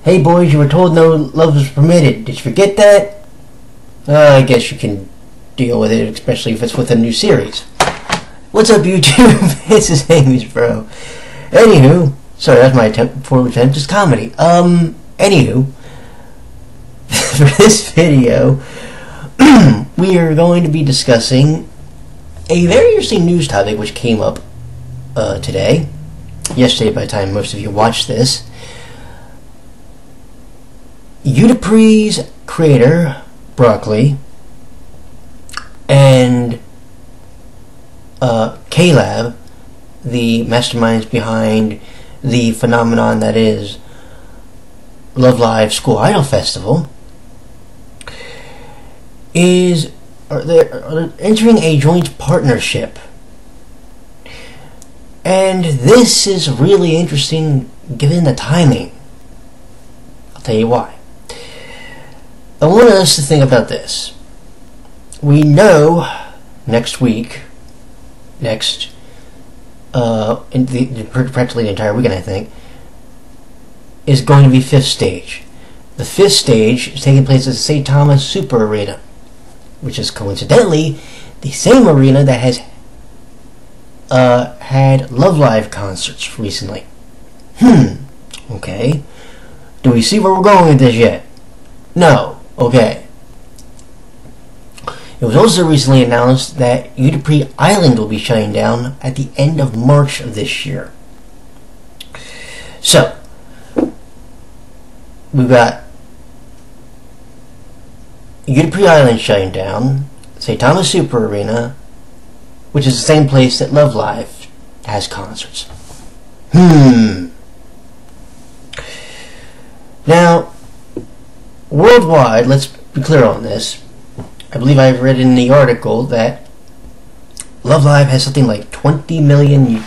Hey boys, you were told no love is permitted. Did you forget that? I guess you can deal with it, especially if it's with a new series. What's up, YouTube? This is Amisbros. Anywho, sorry, that's my attempt before we attempt. It's comedy. Anywho, for this video, we are going to be discussing a very interesting news topic which came up yesterday by the time most of you watched this. UtaPri's creator, Broccoli, and K-Lab, the masterminds behind the phenomenon that is Love Live School Idol Festival, are entering a joint partnership. And this is really interesting given the timing. I'll tell you why. I want us to think about this. We know practically the entire weekend, I think, is going to be fifth stage. The fifth stage is taking place at the St. Thomas Super Arena, which is coincidentally the same arena that has had Love Live concerts recently. Okay. Do we see where we're going with this yet? No. Okay. It was also recently announced that UtaPri Island will be shutting down at the end of March of this year. So, we've got UtaPri Island shutting down, St. Thomas Super Arena, which is the same place that Love Live has concerts. Now, worldwide, let's be clear on this. I believe I've read in the article that Love Live has something like 20 million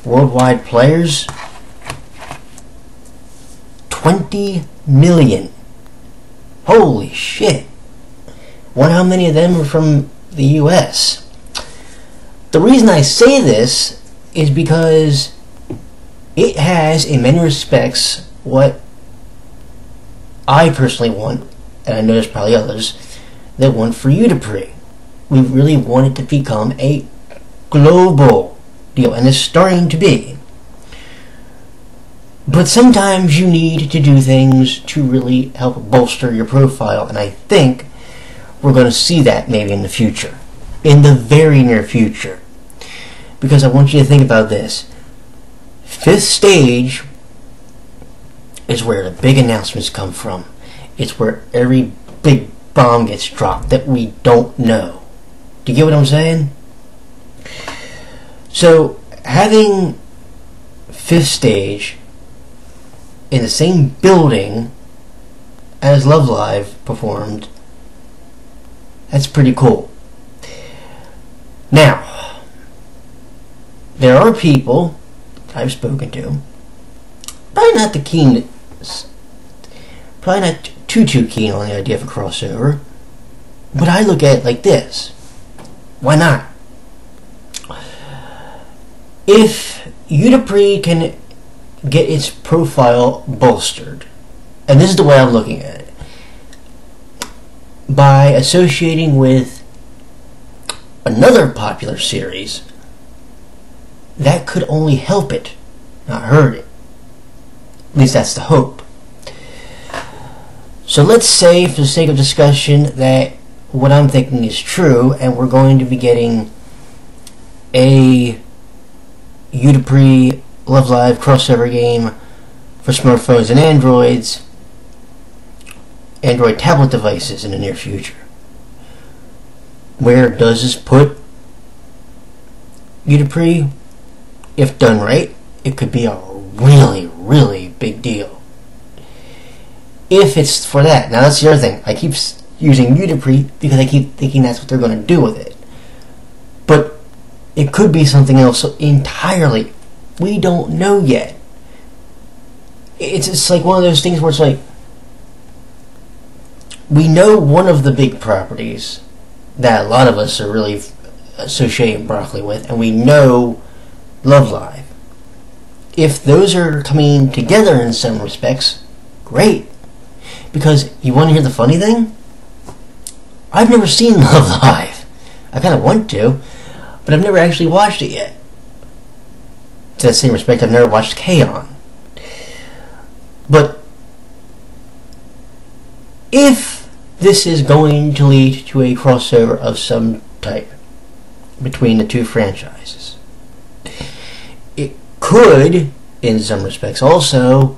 worldwide players. 20 million. Holy shit. Wonder how many of them are from the US. The reason I say this is because it has, in many respects, what I personally want, and I know there's probably others that want for UtaPri. We really want it to become a global deal, and it's starting to be. But sometimes you need to do things to really help bolster your profile, and I think we're going to see that maybe in the future. In the very near future. Because I want you to think about this. Fifth stage is where the big announcements come from. It's where every big bomb gets dropped that we don't know. Do you get what I'm saying? So, having fifth stage in the same building as Love Live performed, that's pretty cool. Now, there are people I've spoken to, probably not too keen on the idea of a crossover, but I look at it like this. Why not? If UtaPri can get its profile bolstered, and this is the way I'm looking at it, by associating with another popular series, that could only help it, not hurt it. At least that's the hope. So let's say, for the sake of discussion, that what I'm thinking is true, and we're going to be getting a UtaPri Love Live crossover game for smartphones and Android tablet devices in the near future. Where does this put UtaPri? If done right, it could be a really, really big deal. If it's for that. Now that's the other thing. I keep using UtaPri because I keep thinking that's what they're going to do with it. But it could be something else entirely. We don't know yet. It's like one of those things where it's like, we know one of the big properties that a lot of us are really associating Broccoli with, and we know Love Live. If those are coming together in some respects, great. Because, you want to hear the funny thing? I've never seen Love Live. I kind of want to, but I've never actually watched it yet. To the same respect, I've never watched K-On! But if this is going to lead to a crossover of some type between the two franchises, it could, in some respects, also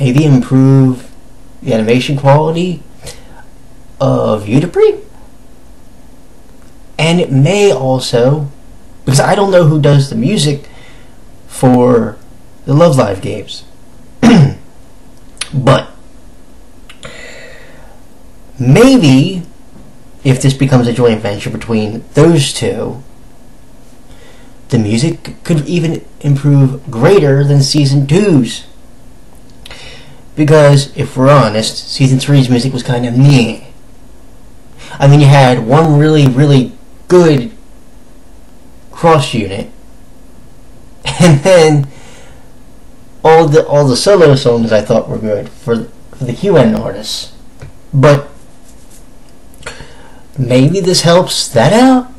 maybe improve the animation quality of UtaPri. And it may also, because I don't know who does the music for the Love Live games, but maybe if this becomes a joint venture between those two, the music could even improve greater than Season 2's. Because, if we're honest, Season 3's music was kind of meh. I mean, you had one really, really good cross unit, and then all the solo songs I thought were good for the QN artists. But maybe this helps that out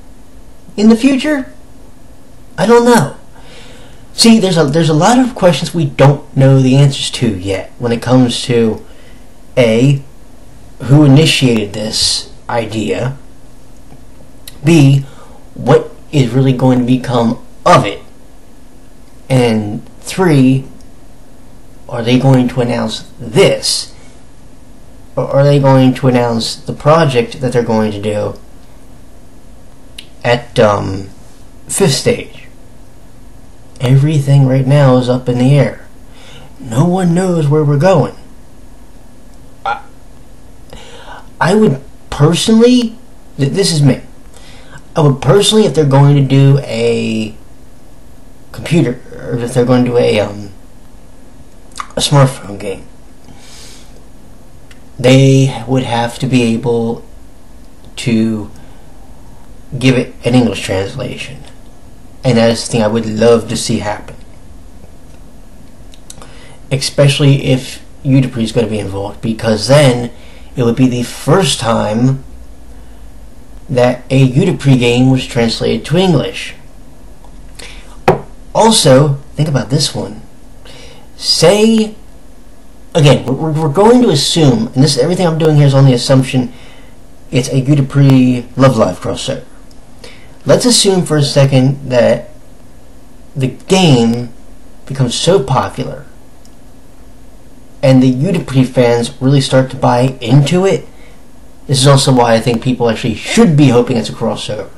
in the future? I don't know. See, there's a lot of questions we don't know the answers to yet when it comes to A, who initiated this idea, B, what is really going to become of it, and 3, are they going to announce this, or are they going to announce the project that they're going to do at 5th stage? Everything right now is up in the air. No one knows where we're going. I would personally, this is me, I would personally, if they're going to do a computer, or if they're going to do a smartphone game, they would have to be able to give it an English translation. And that is the thing I would love to see happen. Especially if UtaPri is going to be involved, because then it would be the first time that a UtaPri game was translated to English. Also, think about this one. Say, again, we're going to assume, and this everything I'm doing here is on the assumption it's a UtaPri Love Live crossover. Let's assume for a second that the game becomes so popular and the UtaPri fans really start to buy into it. This is also why I think people actually should be hoping it's a crossover.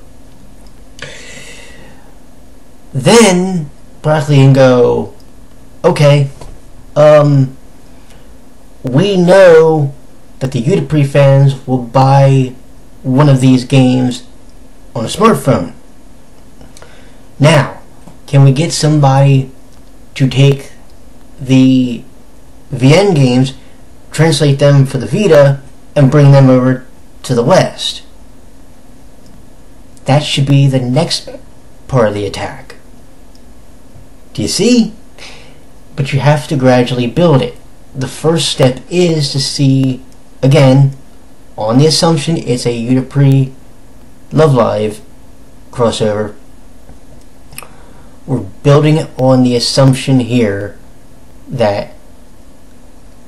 Then, practically, and go, okay, we know that the UtaPri fans will buy one of these games on a smartphone. Now, can we get somebody to take the VN games, translate them for the Vita, and bring them over to the West? That should be the next part of the attack. Do you see? But you have to gradually build it. The first step is to see, again, on the assumption it's a UtaPri Love Live crossover, we're building it on the assumption here that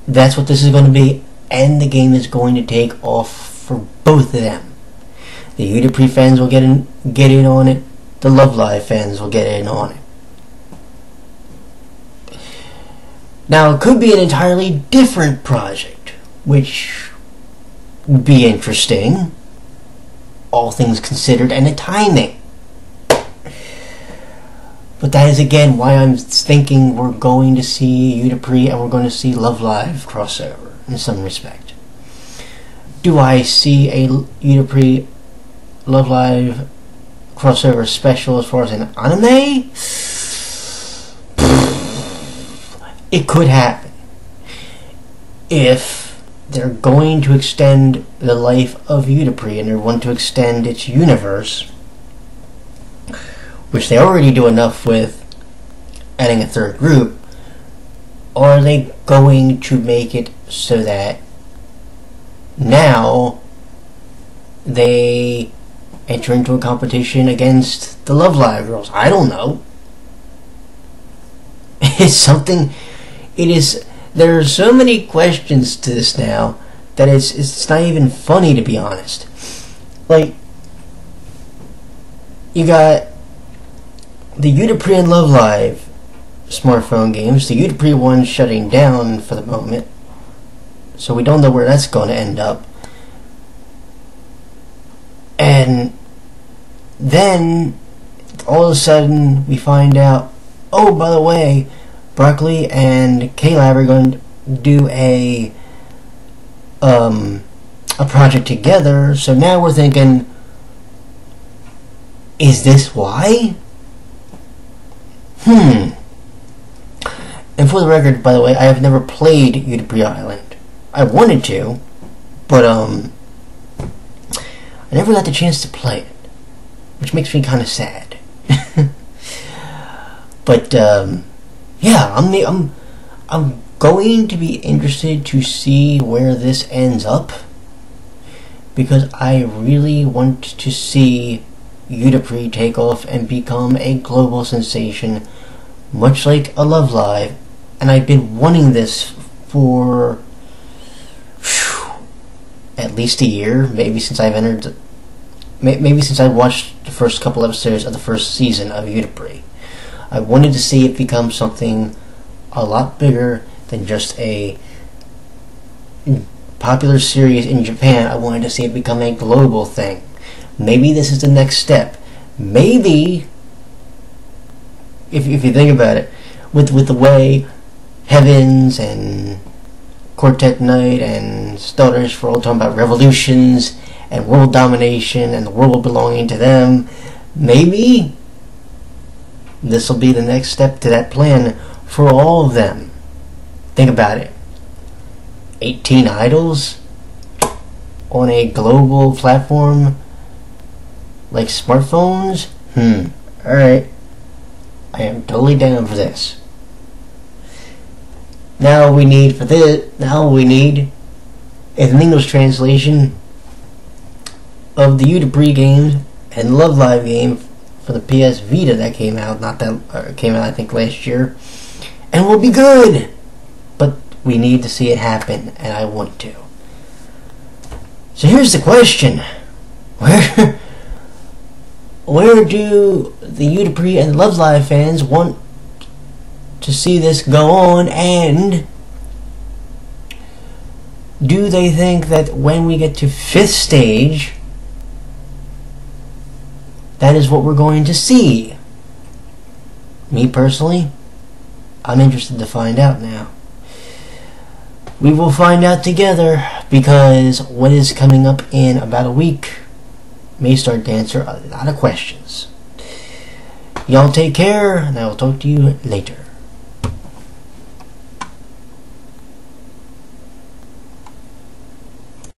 that's what this is going to be, and the game is going to take off for both of them. The UtaPri fans will get in on it, the Love Live fans will get in on it. Now, it could be an entirely different project, which would be interesting, all things considered, and the timing. But that is again why I'm thinking we're going to see UtaPri and we're going to see Love Live crossover in some respect. Do I see a UtaPri Love Live crossover special as far as an anime? It could happen. If they're going to extend the life of UtaPri and they want to extend its universe, which they already do enough with adding a third group, Or are they going to make it so that now they enter into a competition against the Love Live girls? I don't know. It's something. There are so many questions to this now that it's not even funny, to be honest. Like, you got the UtaPri and Love Live smartphone games. The UtaPri one shutting down for the moment, so we don't know where that's going to end up. And then all of a sudden we find out, oh, by the way, Broccoli and K-Lab are going to do a project together. So now we're thinking, is this why? And for the record, by the way, I have never played UtaPri Island. I wanted to, but I never got the chance to play it, which makes me kind of sad. But yeah, I'm going to be interested to see where this ends up, because I really want to see UtaPri take off and become a global sensation, much like a Love Live. And I've been wanting this for at least a year, maybe since I've entered, maybe since I watched the first couple episodes of the first season of UtaPri. I wanted to see it become something a lot bigger than just a popular series in Japan. I wanted to see it become a global thing. Maybe this is the next step. Maybe, if you think about it, with the way Heavens and Quartet Night and Stutters for all talking about revolutions and world domination and the world belonging to them, maybe this will be the next step to that plan for all of them. Think about it. 18 idols on a global platform like smartphones? Alright. I am totally down for this. Now we need is an English translation of the UtaPri games and Love Live game for the PS Vita that came out, came out I think last year, and will be good. But we need to see it happen, and I want to. So here's the question: where do the UtaPri and Love Live fans want to see this go on, and do they think that when we get to 5th stage, that is what we're going to see? Me personally, I'm interested to find out now. We will find out together, because what is coming up in about a week may start to answer a lot of questions. Y'all take care, and I will talk to you later.